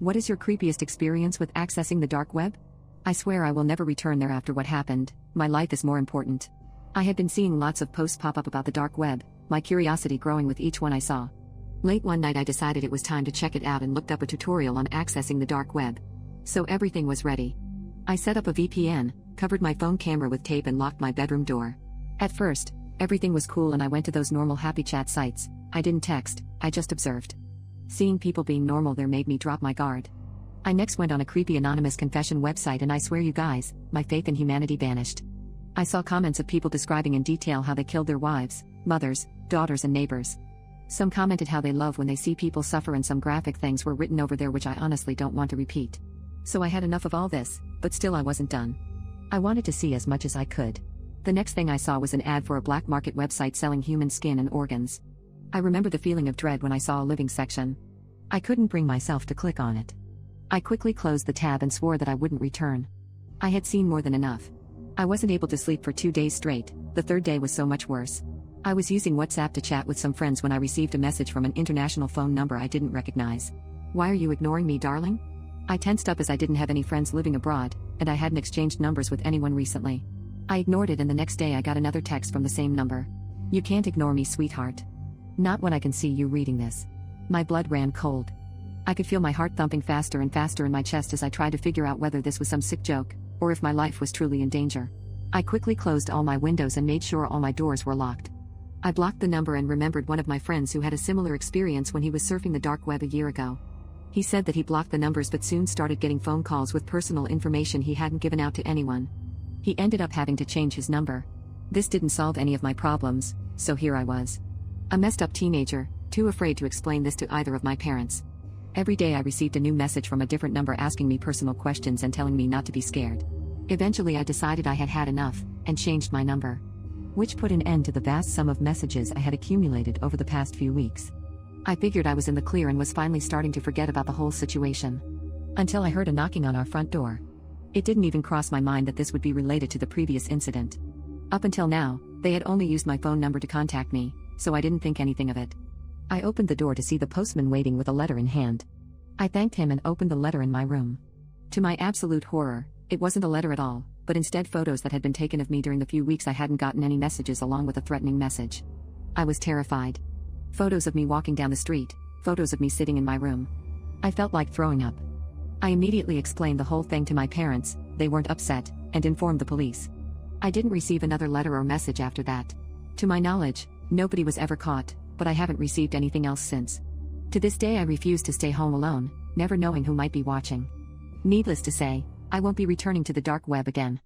What is your creepiest experience with accessing the dark web? I swear I will never return there after what happened. My life is more important. I had been seeing lots of posts pop up about the dark web, my curiosity growing with each one I saw. Late one night I decided it was time to check it out and looked up a tutorial on accessing the dark web. So everything was ready. I set up a VPN, covered my phone camera with tape and locked my bedroom door. At first, everything was cool and I went to those normal happy chat sites. I didn't text, I just observed. Seeing people being normal there made me drop my guard. I next went on a creepy anonymous confession website and I swear you guys, my faith in humanity vanished. I saw comments of people describing in detail how they killed their wives, mothers, daughters and neighbors. Some commented how they love when they see people suffer and some graphic things were written over there which I honestly don't want to repeat. So I had enough of all this, but still I wasn't done. I wanted to see as much as I could. The next thing I saw was an ad for a black market website selling human skin and organs. I remember the feeling of dread when I saw a living section. I couldn't bring myself to click on it. I quickly closed the tab and swore that I wouldn't return. I had seen more than enough. I wasn't able to sleep for 2 days straight, the third day was so much worse. I was using WhatsApp to chat with some friends when I received a message from an international phone number I didn't recognize. Why are you ignoring me, darling? I tensed up as I didn't have any friends living abroad, and I hadn't exchanged numbers with anyone recently. I ignored it and the next day I got another text from the same number. You can't ignore me, sweetheart. Not when I can see you reading this. My blood ran cold. I could feel my heart thumping faster and faster in my chest as I tried to figure out whether this was some sick joke, or if my life was truly in danger. I quickly closed all my windows and made sure all my doors were locked. I blocked the number and remembered one of my friends who had a similar experience when he was surfing the dark web a year ago. He said that he blocked the numbers but soon started getting phone calls with personal information he hadn't given out to anyone. He ended up having to change his number. This didn't solve any of my problems, so here I was. A messed up teenager, too afraid to explain this to either of my parents. Every day I received a new message from a different number asking me personal questions and telling me not to be scared. Eventually I decided I had had enough, and changed my number. Which put an end to the vast sum of messages I had accumulated over the past few weeks. I figured I was in the clear and was finally starting to forget about the whole situation. Until I heard a knocking on our front door. It didn't even cross my mind that this would be related to the previous incident. Up until now, they had only used my phone number to contact me, so I didn't think anything of it. I opened the door to see the postman waiting with a letter in hand. I thanked him and opened the letter in my room. To my absolute horror, it wasn't a letter at all, but instead photos that had been taken of me during the few weeks I hadn't gotten any messages along with a threatening message. I was terrified. Photos of me walking down the street, photos of me sitting in my room. I felt like throwing up. I immediately explained the whole thing to my parents, they weren't upset, and informed the police. I didn't receive another letter or message after that. To my knowledge, nobody was ever caught, but I haven't received anything else since. To this day I refuse to stay home alone, never knowing who might be watching. Needless to say, I won't be returning to the dark web again.